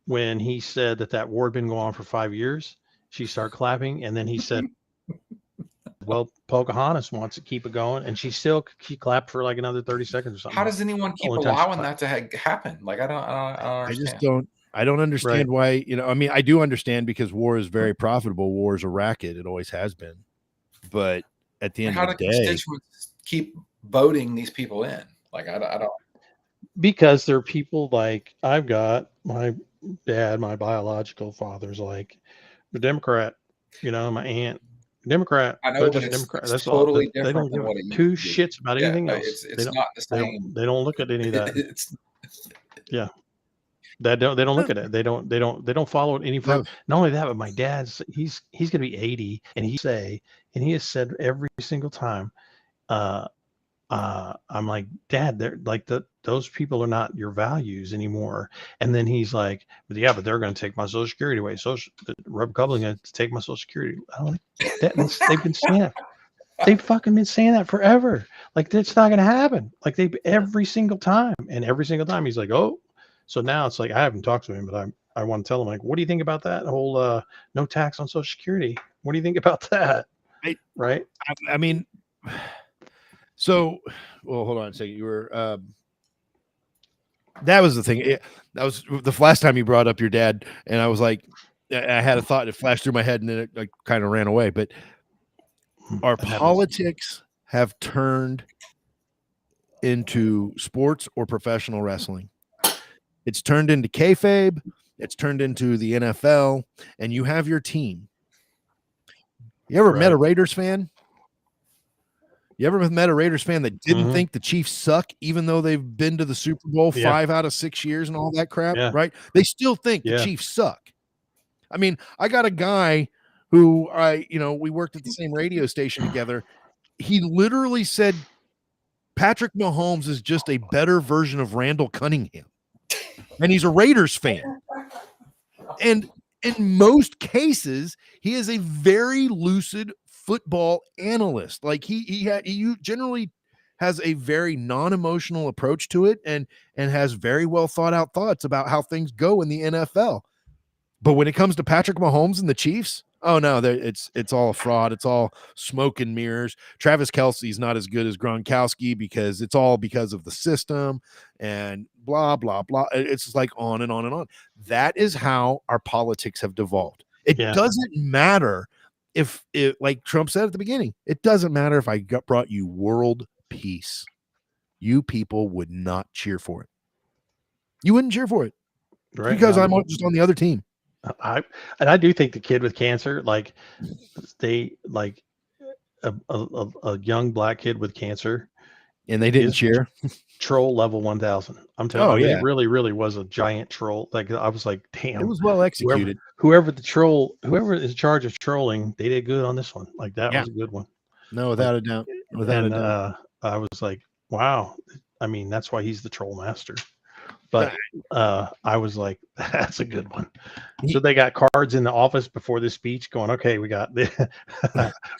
he said that war had been going on for 5 years. She started clapping, and then he said, well, Pocahontas wants to keep it going, and she clapped for like another 30 seconds or something. How does anyone keep allowing that to happen? Like, I don't understand. I don't understand why, I mean, I do understand because war is very profitable. War is a racket. It always has been. But at the end of the day, constituents keep voting these people in? Like, I don't. Because they're people like, I've got my dad, my biological father's like a Democrat, my aunt, Democrat. I know, but that's totally different. They don't give two shits about anything else. It's not the same. They don't look at any of that. They don't look at it. They don't follow it any further. Not only that, but my dad's he's gonna be 80, and he has said every single time, I'm like, Dad, they're like those people are not your values anymore. And then he's like, but they're going to take my Social Security away. The Republicans going to take my Social Security. I don't like that. They've been saying that. They've fucking been saying that forever. Like, that's not going to happen. Like, every single time. And every single time he's like, oh. So now it's like, I haven't talked to him, but I want to tell him, like, what do you think about that whole no tax on Social Security? What do you think about that? Right? I mean, so, well, hold on a second. You were, that was the thing. That was the last time you brought up your dad, and I was like, I had a thought that flashed through my head, and then it like kind of ran away. But our politics have turned into sports or professional wrestling. It's turned into kayfabe. It's turned into the NFL, and you have your team. You ever met a Raiders fan? You ever met a Raiders fan that didn't think the Chiefs suck, even though they've been to the Super Bowl 5 out of 6 years and all that crap, right? They still think the Chiefs suck. I mean, I got a guy who we worked at the same radio station together. He literally said Patrick Mahomes is just a better version of Randall Cunningham. And he's a Raiders fan. And in most cases, he is a very lucid football analyst. Like he generally has a very non-emotional approach to it and has very well thought out thoughts about how things go in the NFL. But when it comes to Patrick Mahomes and the Chiefs, oh no, it's all a fraud. It's all smoke and mirrors. Travis Kelce's not as good as Gronkowski because it's all because of the system and blah, blah, blah. It's just like on and on and on. That is how our politics have devolved. It doesn't matter if it, like Trump said at the beginning, it doesn't matter if I brought you world peace. You people would not cheer for it. You wouldn't cheer for it. Right. Because I'm just on the other team. I do think the kid with cancer, like they like a young black kid with cancer, and they didn't cheer. Troll level 1000. I'm telling you, it really was a giant troll. Like I was like, damn, it was well executed. Whoever is in charge of trolling, they did good on this one. Like that was a good one. No, without a doubt. Without a doubt. I was like, wow. I mean, that's why he's the troll master. But I was like, that's a good one. So they got cards in the office before this speech going, okay, we got this.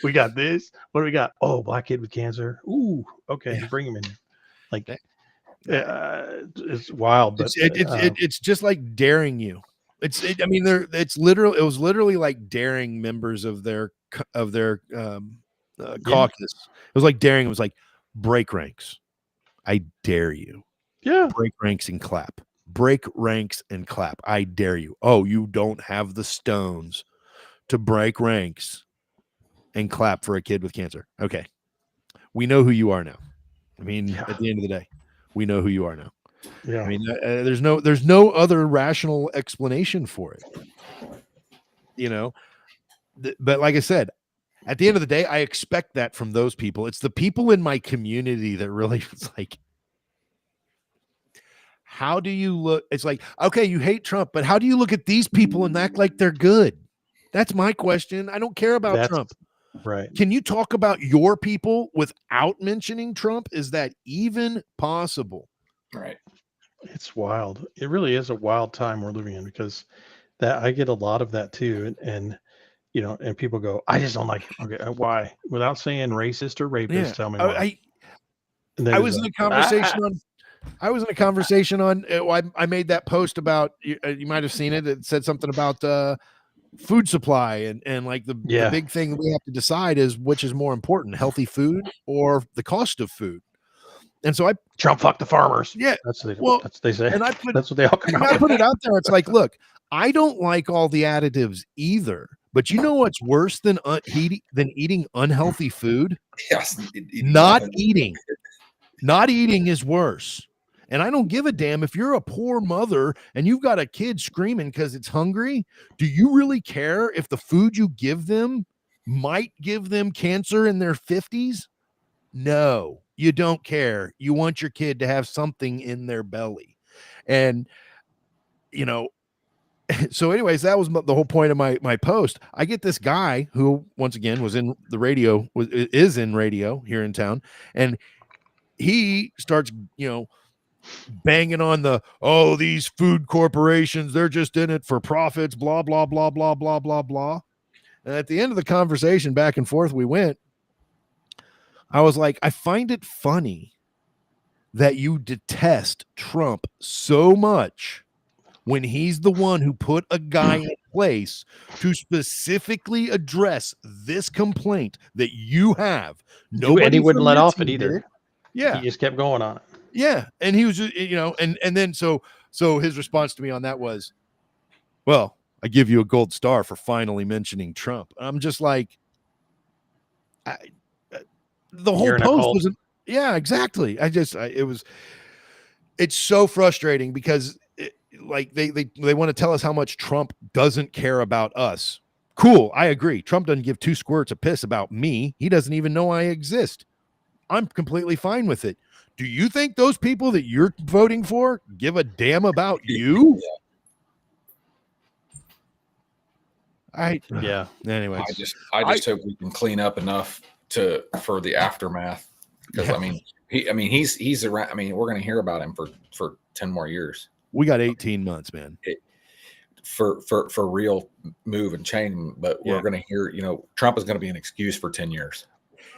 We got this. What do we got? Oh, black kid with cancer. Ooh, okay, bring him in. Like, it's wild. But it's just like daring you. It was literally like daring members of their caucus. It was like daring. It was like break ranks. I dare you. Yeah. Break ranks and clap. Break ranks and clap. I dare you. Oh, you don't have the stones to break ranks and clap for a kid with cancer. Okay. We know who you are now. I mean, at the end of the day, we know who you are now. Yeah. I mean, there's no other rational explanation for it. You know, but like I said, at the end of the day, I expect that from those people. It's the people in my community that really it's like, how do you look? It's like, okay, you hate Trump, but how do you look at these people and act like they're good? That's my question. I don't care about Trump. Right. Can you talk about your people without mentioning Trump? Is that even possible? Right. It's wild. It really is a wild time we're living in because that I get a lot of that too. And you know, and people go, I just don't like it. Okay, why? Without saying racist or rapist, tell me why. I was in a conversation on I was in a conversation on. I made that post about. You might have seen it. It said something about food supply and like the big thing we have to decide is which is more important: healthy food or the cost of food. And so Trump fuck the farmers. Yeah, that's what they say. And that's what they all come out. I put it out there. It's like, look, I don't like all the additives either. But you know what's worse than eating unhealthy food? Yes, not eating. Not eating is worse. And I don't give a damn if you're a poor mother and you've got a kid screaming because it's hungry. Do you really care if the food you give them might give them cancer in their 50s? No, you don't care. You want your kid to have something in their belly. And, you know, so anyways, that was the whole point of my post. I get this guy who, once again, was in the radio, is in radio here in town. And he starts, banging on these food corporations, they're just in it for profits, blah, blah, blah, blah, blah, blah, blah. And at the end of the conversation, back and forth we went, I was like, I find it funny that you detest Trump so much when he's the one who put a guy in place to specifically address this complaint that you have. And he wouldn't let off it either. Yeah. He just kept going on it. Yeah. And he was, and then so his response to me on that was, well, I give you a gold star for finally mentioning Trump. I'm just like, the whole post wasn't. Yeah, exactly. It's so frustrating because they want to tell us how much Trump doesn't care about us. Cool. I agree. Trump doesn't give two squirts of piss about me. He doesn't even know I exist. I'm completely fine with it. Do you think those people that you're voting for give a damn about you? Yeah. Anyway, I just hope we can clean up enough for the aftermath, because he's around. I mean, we're going to hear about him for 10 more years. We got 18 months, man. For real move and change, but we're going to hear, Trump is going to be an excuse for 10 years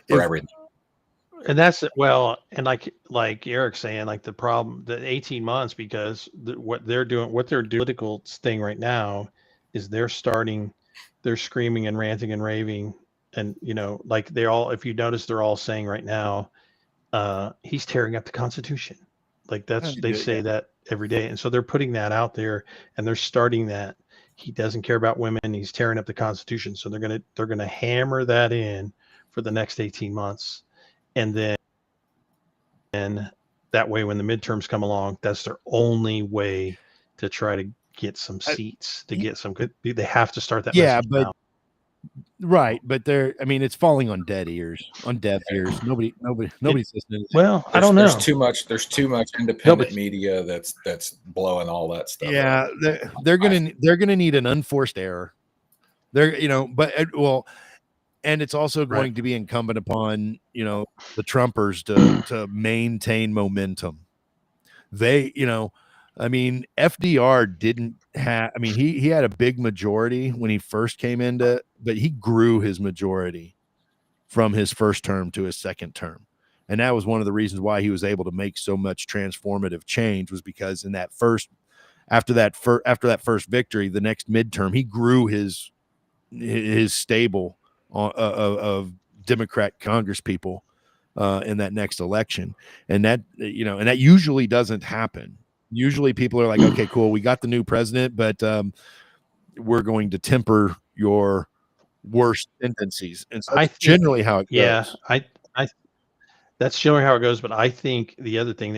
for everything. And that's and like Eric's saying, like the problem, the 18 months, because what they're doing, political thing right now is they're screaming and ranting and raving, and like if you notice, they're all saying right now, he's tearing up the Constitution. Like they say that every day, and so they're putting that out there, and they're starting that he doesn't care about women, he's tearing up the Constitution. So they're gonna hammer that in for the next 18 months. And then that way, when the midterms come along, that's their only way to try to get some seats, to get some good. They have to start that. Yeah, but now. Right, but it's falling on deaf ears. Nobody's listening. Well, I don't know. There's too much independent media that's blowing all that stuff. Yeah, they're gonna need an unforced error. And it's also going to be incumbent upon, the Trumpers to maintain momentum. FDR didn't have, he had a big majority when he first came into, but he grew his majority from his first term to his second term. And that was one of the reasons why he was able to make so much transformative change, was because after that first victory, the next midterm, he grew his stable of Democrat Congress people in that next election. And that usually doesn't happen. Usually people are like, okay, cool, we got the new president, but we're going to temper your worst tendencies. And so that's generally how it goes. Yeah, that's generally how it goes. But I think the other thing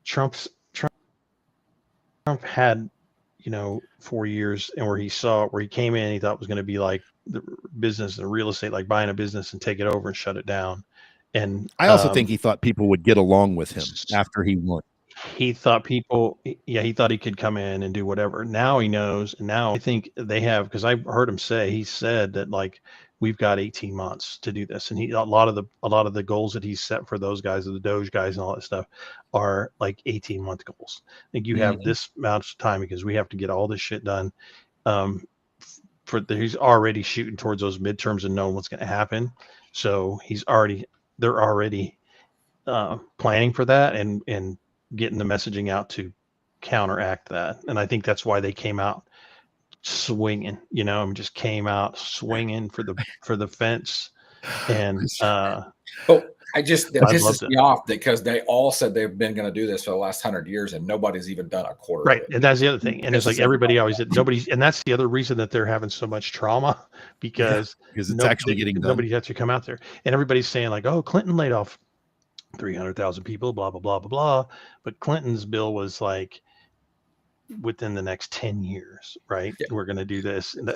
Trump had 4 years, and where he came in, he thought it was going to be like the business and real estate, like buying a business and take it over and shut it down. And I also think he thought people would get along with him after he won. He thought he thought he could come in and do whatever. Now he knows, and now I think they have, because I heard him he said that, like, we've got 18 months to do this, and a lot of the goals that he's set for those guys, the Doge guys and all that stuff, are like 18-month goals. I think you have this amount of time, because we have to get all this shit done. He's already shooting towards those midterms and knowing what's going to happen, so they're already planning for that and getting the messaging out to counteract that. And I think that's why they came out swinging, just came out swinging for the fence. And that pisses me off, because they all said they've been going to do this for the last 100 years, and nobody's even done a quarter. Right. And that's the other thing. And it's like everybody always did. And that's the other reason that they're having so much trauma, because it's actually getting done. Nobody has to come out there, and everybody's saying, like, oh, Clinton laid off 300,000 people, blah, blah, blah, blah, blah. But Clinton's bill was like, within the next 10 years, right? Yeah. We're going to do this. And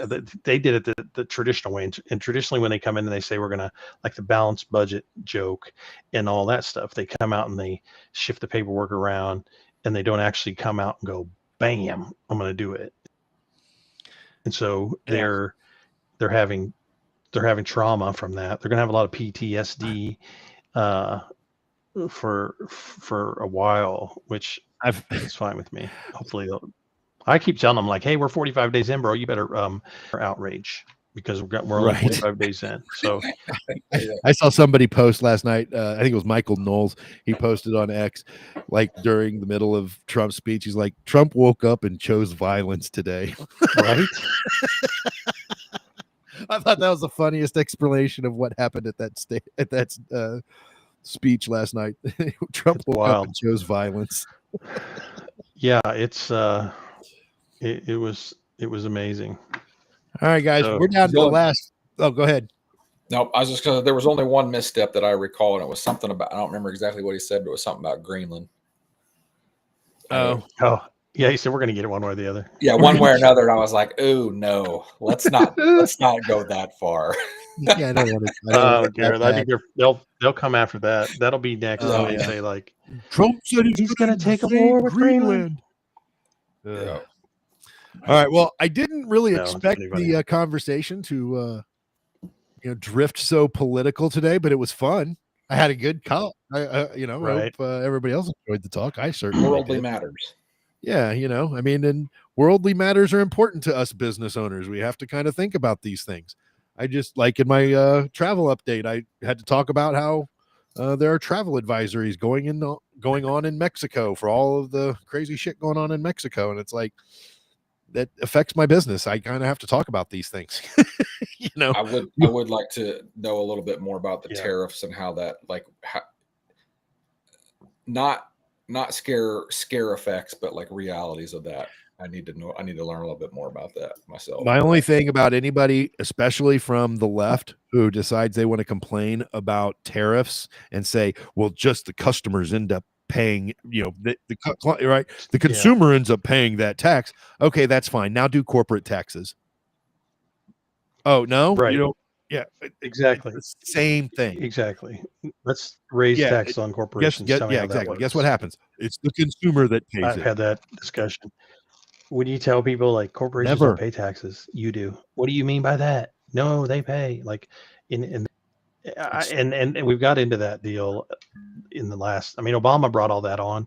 they did it the traditional way. And traditionally, when they come in and they say, we're going to, like, the balanced budget joke and all that stuff, they come out and they shift the paperwork around, and they don't actually come out and go, bam, I'm going to do it. And so they're having trauma from that. They're going to have a lot of PTSD for a while, which it's fine with me. Hopefully I keep telling them, like, hey, we're 45 days in, bro. You better outrage, because we're only 45 days in. So I saw somebody post last night. I think it was Michael Knowles. He posted on X, like, during the middle of Trump's speech. He's like, Trump woke up and chose violence today. Right. I thought that was the funniest explanation of what happened at that speech last night. Trump woke up and chose violence. Yeah, it's it was amazing. All right, guys, we're down to the last. Oh, go ahead. No, I was just gonna. There was only one misstep that I recall, and it was something about. I don't remember exactly what he said, but it was something about Greenland. Oh, Yeah, he said we're going to get it one way or the other. Yeah, one way or another. And I was like, "Oh no, let's not go that far." Yeah, I don't want to. Oh, Garrett, I think they'll come after that. That'll be next. Oh, When they yeah. say like Trump said he's going to take a war with Greenland. Yeah. All right. Well, I didn't really No, it's expect funny. the conversation to drift so political today, but it was fun. I had a good call. I Right. hope everybody else enjoyed the talk. I certainly Worldly did. matters. Yeah, I mean, and worldly matters are important to us business owners. We have to kind of think about these things. I just, like in my travel update, I had to talk about how there are travel advisories going on in Mexico for all of the crazy shit going on in Mexico, and it's like that affects my business. I kind of have to talk about these things. I would like to know a little bit more about the tariffs and how that, like, not scare effects, but like realities of that. I need to learn a little bit more about that myself. My only thing about anybody, especially from the left, who decides they want to complain about tariffs and say, well, just the customers end up paying, the consumer ends up paying that tax. Okay, that's fine. Now do corporate taxes. Oh, no? Right. You don't. Yeah, exactly. It's the same thing. Exactly. Let's raise taxes on corporations. Exactly. Guess what happens? It's the consumer that pays I've had that discussion. When you tell people like corporations don't pay taxes, you do. What do you mean by that? No, they pay. Like and we've got into that deal in the last. I mean, Obama brought all that on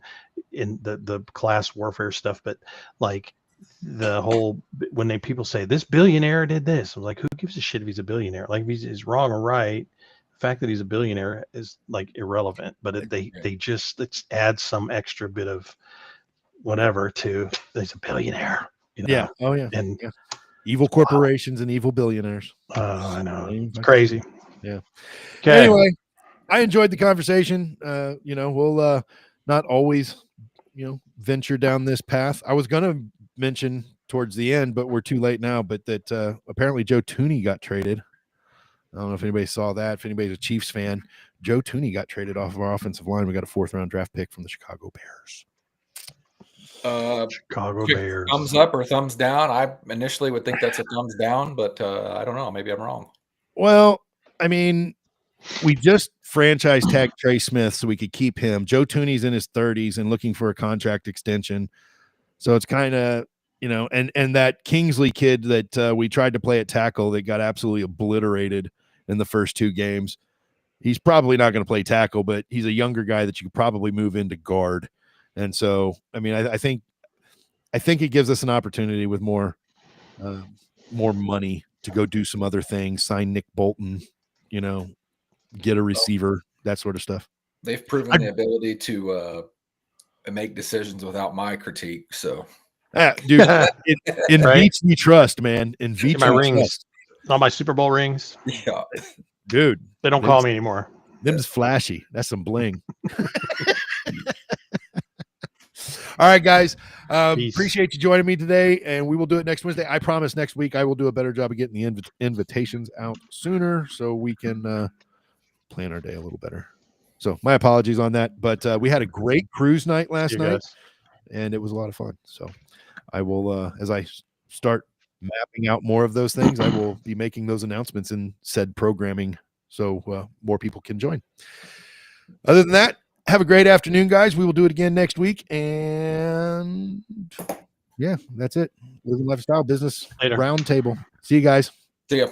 in the class warfare stuff, but like the whole when people say this billionaire did this, I'm like, who gives a shit if he's a billionaire? Like, if he's wrong or right, the fact that he's a billionaire is like irrelevant. But they just let's add some extra bit of whatever to he's a billionaire. Yeah. Oh yeah. And evil corporations and evil billionaires. I know. It's crazy. Yeah. Okay. Anyway, I enjoyed the conversation. We'll not always, venture down this path. I was gonna mention towards the end, but we're too late now. But that apparently Joe Tooney got traded. I don't know if anybody saw that. If anybody's a Chiefs fan, Joe Tooney got traded off of our offensive line. We got a 4th round draft pick from the Chicago Bears. Chicago Bears. Thumbs up or thumbs down? I initially would think that's a thumbs down, but I don't know. Maybe I'm wrong. Well, I mean, we just franchise tagged Trey Smith so we could keep him. Joe Tooney's in his 30s and looking for a contract extension. So it's kind of, and that Kingsley kid that we tried to play at tackle that got absolutely obliterated in the first 2 games. He's probably not going to play tackle, but he's a younger guy that you could probably move into guard. And so, I mean, I think it gives us an opportunity with more money to go do some other things, sign Nick Bolton, get a receiver, that sort of stuff. They've proven the ability to make decisions without my critique. So, dude, in Veach we trust, man. In Veach my rings, all my Super Bowl rings. Yeah, dude, they don't call me anymore. Them's flashy. That's some bling. All right, guys. Appreciate you joining me today, and we will do it next Wednesday. I promise next week I will do a better job of getting the invitations out sooner so we can plan our day a little better. So my apologies on that, but we had a great cruise night last night, and it was a lot of fun. So I will, as I start mapping out more of those things, I will be making those announcements in said programming so more people can join. Other than that, have a great afternoon, guys. We will do it again next week. And yeah, that's it. Living Lifestyle Business Roundtable. See you guys. See ya.